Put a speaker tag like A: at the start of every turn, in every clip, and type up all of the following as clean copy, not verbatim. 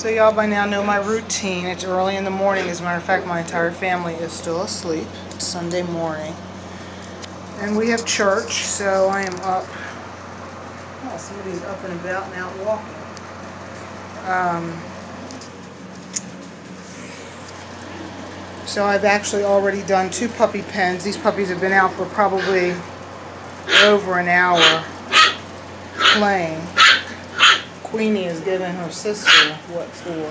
A: So y'all by now know my routine. It's early in the morning. As a matter of fact, my entire family is still asleep. It's Sunday morning. And we have church, so I am up. Oh, somebody's up and about and out walking. So I've actually already done 2 puppy pens. These puppies have been out for probably over an hour playing. Queenie is giving her sister what for.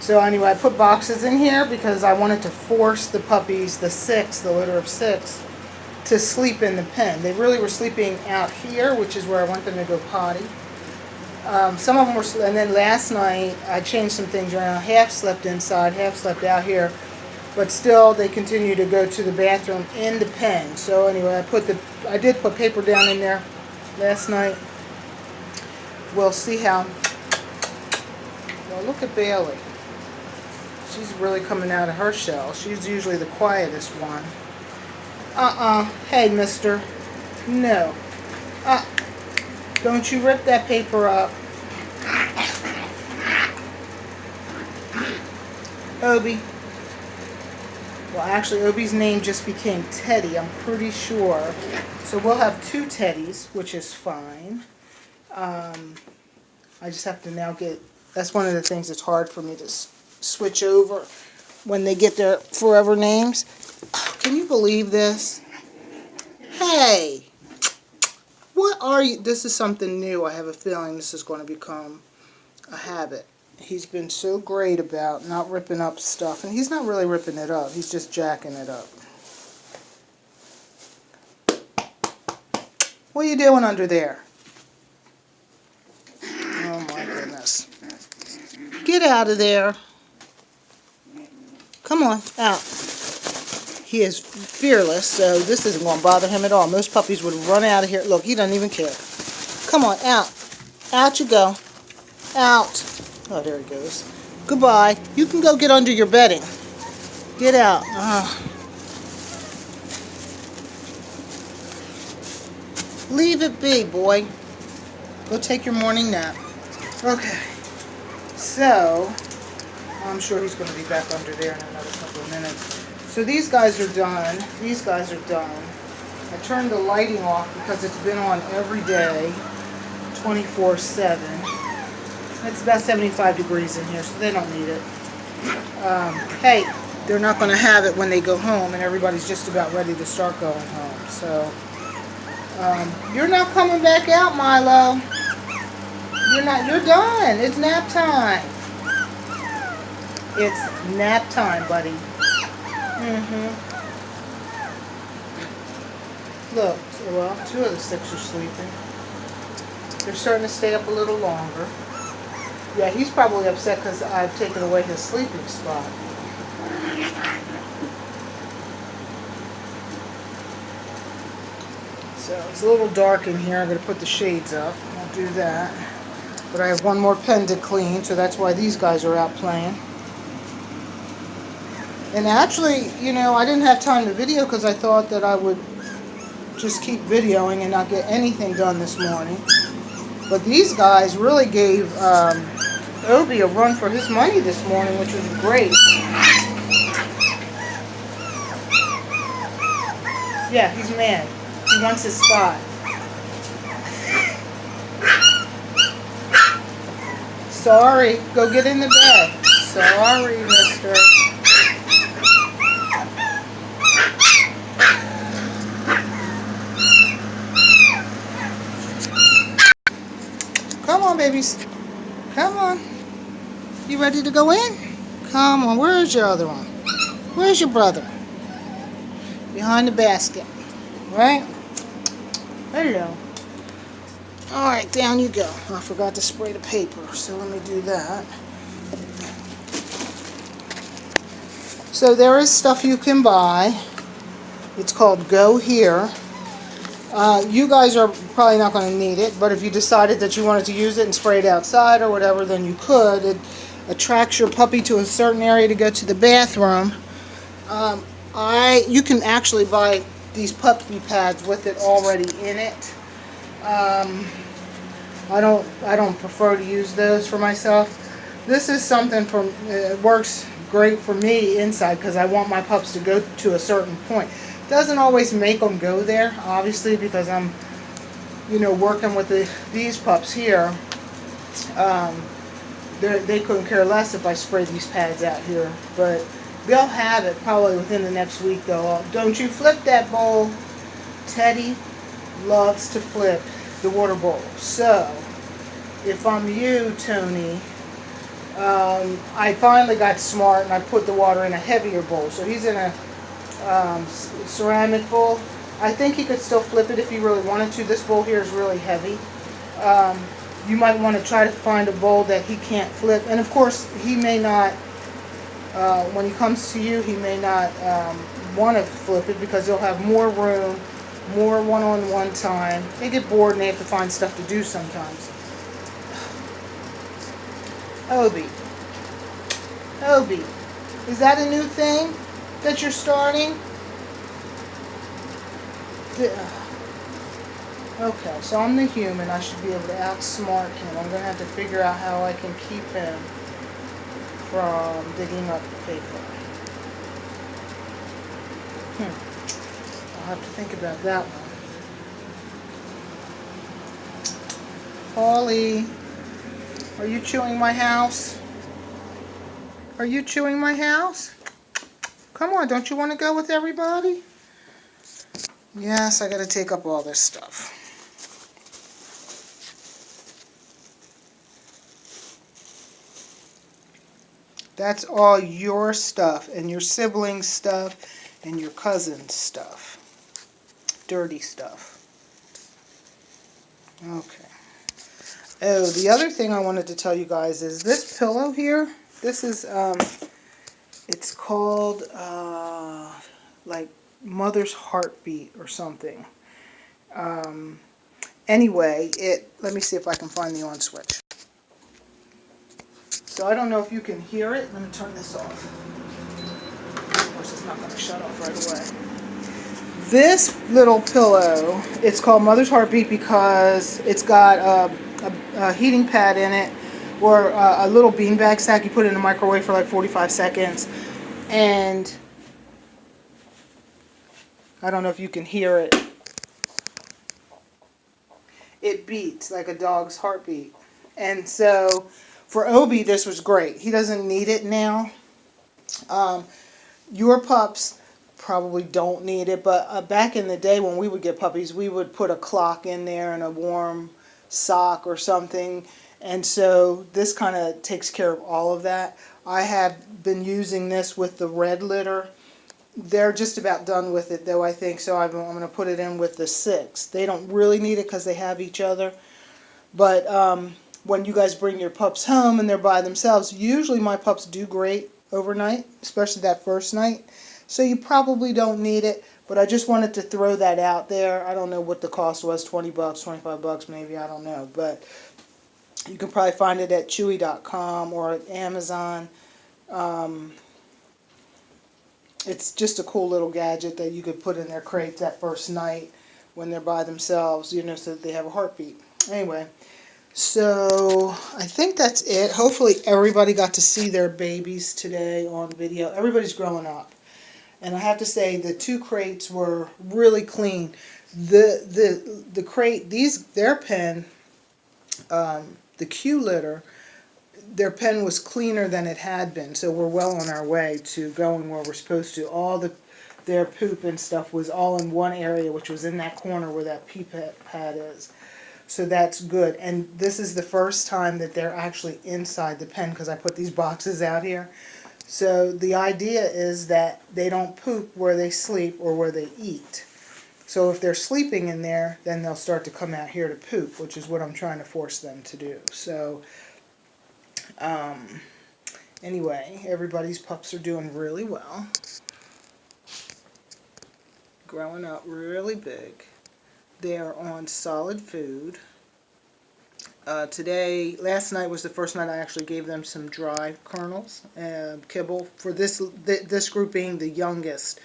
A: So anyway, I put boxes in here because I wanted to force the puppies, the litter of 6, to sleep in the pen. They really were sleeping out here, which is where I want them to go potty. Some of them were, and then last night I changed some things around. Half slept inside, half slept out here, but still they continue to go to the bathroom in the pen. So anyway, I did put paper down in there last night. We'll see how. Well, look at Bailey. She's really coming out of her shell. She's usually the quietest one. Hey, mister. No. Don't you rip that paper up. Obi. Well, actually, Obi's name just became Teddy, I'm pretty sure. So we'll have 2 Teddys, which is fine. I just have to now get... That's one of the things that's hard for me to switch over when they get their forever names. Oh, can you believe this? Hey! What are you? This is something new. I have a feeling this is going to become a habit. He's been so great about not ripping up stuff. And he's not really ripping it up. He's just jacking it up. What are you doing under there? Oh my goodness. Get out of there. Come on, out. He is fearless, so this isn't going to bother him at all. Most puppies would run out of here. Look, he doesn't even care. Come on, out. Out you go. Out. Oh, there he goes. Goodbye. You can go get under your bedding. Get out. Leave it be, boy. Go take your morning nap. Okay. So, I'm sure he's going to be back under there in another couple of minutes. So these guys are done. These guys are done. I turned the lighting off because it's been on every day, 24/7. It's about 75 degrees in here, so they don't need it. Hey, they're not going to have it when they go home, and everybody's just about ready to start going home. So, you're not coming back out, Milo. You're not. You're done. It's nap time. It's nap time, buddy. Look, well, 2 of the 6 are sleeping. They're starting to stay up a little longer. Yeah, he's probably upset because I've taken away his sleeping spot. So it's a little dark in here. I'm going to put the shades up. I'll do that. But I have one more pen to clean, so that's why these guys are out playing. And actually, you know, I didn't have time to video because I thought that I would just keep videoing and not get anything done this morning. But these guys really gave Obi a run for his money this morning, which was great. Yeah, he's mad. He wants his spot. Sorry, go get in the bed. Sorry, mister. Come on, babies. Come on. You ready to go in? Come on. Where's your other one? Where's your brother? Behind the basket. Right? Hello. Alright, down you go. I forgot to spray the paper, so let me do that. So there is stuff you can buy. It's called Go Here. You guys are probably not going to need it, but if you decided that you wanted to use it and spray it outside or whatever, then you could. It attracts your puppy to a certain area to go to the bathroom. You can actually buy these puppy pads with it already in it. Um, I don't prefer to use those for myself. This is something from it works great for me inside because I want my pups to go to a certain point. Doesn't always make them go there, obviously, because I'm working with these pups here. Um, they couldn't care less if I spray these pads out here, but they'll have it probably within the next week though. Don't you flip that bowl. Teddy loves to flip the water bowl. So, if I'm you, Tony, I finally got smart and I put the water in a heavier bowl. So he's in a ceramic bowl. I think he could still flip it if he really wanted to. This bowl here is really heavy. Um, you might want to try to find a bowl that he can't flip. And of course, he may not, when he comes to you, he may not want to flip it because he'll have more room, more one-on-one time. They get bored and they have to find stuff to do sometimes. Obi. Obi. Is that a new thing that you're starting? Okay, so I'm the human. I should be able to outsmart him. I'm going to have to figure out how I can keep him from digging up the paper. I'll have to think about that one. Polly, are you chewing my house? Are you chewing my house? Come on, don't you want to go with everybody? Yes, I got to take up all this stuff. That's all your stuff and your siblings' stuff and your cousin's stuff. Dirty stuff. Okay. Oh, the other thing I wanted to tell you guys is this pillow here. This is, it's called, like, Mother's Heartbeat or something. Anyway, let me see if I can find the on switch. So I don't know if you can hear it. Let me turn this off. Of course, it's not going to shut off right away. This little pillow, it's called Mother's Heartbeat because it's got a heating pad in it, or a little beanbag sack. You put it in the microwave for like 45 seconds. And I don't know if you can hear it. It beats like a dog's heartbeat. And so for Obi, this was great. He doesn't need it now. Your pups probably don't need it, but back in the day when we would get puppies, we would put a clock in there and a warm sock or something. And so this kind of takes care of all of that. I have been using this with the red litter. They're just about done with it though, I think, so I'm going to put it in with the 6. They don't really need it because they have each other. But when you guys bring your pups home and they're by themselves, usually my pups do great overnight, especially that first night. So you probably don't need it, but I just wanted to throw that out there. I don't know what the cost was, 20 bucks, 25 bucks maybe, I don't know. But you can probably find it at Chewy.com or at Amazon. It's just a cool little gadget that you could put in their crates that first night when they're by themselves, so that they have a heartbeat. Anyway, so I think that's it. Hopefully everybody got to see their babies today on video. Everybody's growing up. And I have to say the 2 crates were really clean. The crate, their pen, the Q litter, their pen was cleaner than it had been, so we're well on our way to going where we're supposed to. All their poop and stuff was all in one area, which was in that corner where that pee pad is. So that's good. And this is the first time that they're actually inside the pen because I put these boxes out here. So the idea is that they don't poop where they sleep or where they eat. So if they're sleeping in there, then they'll start to come out here to poop, which is what I'm trying to force them to do. So anyway, everybody's pups are doing really well. Growing up really big. They're on solid food. Last night was the first night I actually gave them some dry kernels and kibble. For this group being the youngest,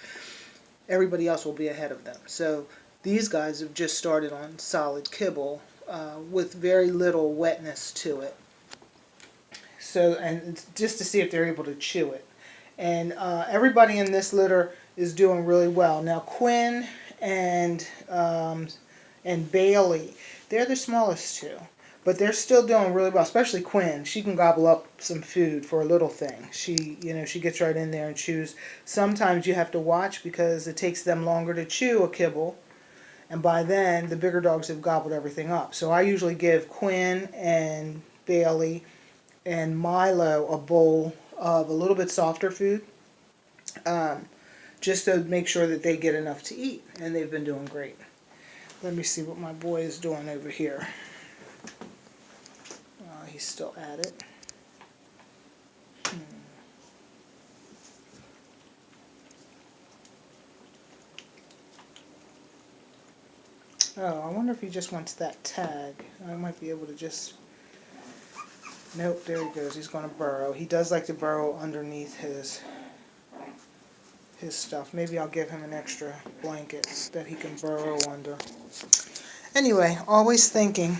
A: everybody else will be ahead of them. So These guys have just started on solid kibble with very little wetness to it. So, and it's just to see if they're able to chew it. And everybody in this litter is doing really well. Now Quinn and Bailey, they're the smallest two, but they're still doing really well. Especially Quinn, she can gobble up some food for a little thing. She gets right in there and chews. Sometimes you have to watch because it takes them longer to chew a kibble, and by then the bigger dogs have gobbled everything up. So I usually give Quinn and Bailey and Milo a bowl of a little bit softer food, just to make sure that they get enough to eat, and they've been doing great. Let me see what my boy is doing over here. He's still at it. Oh, I wonder if he just wants that tag. I might be able to just... Nope, there he goes. He's going to burrow. He does like to burrow underneath his stuff. Maybe I'll give him an extra blanket that he can burrow under. Anyway, always thinking.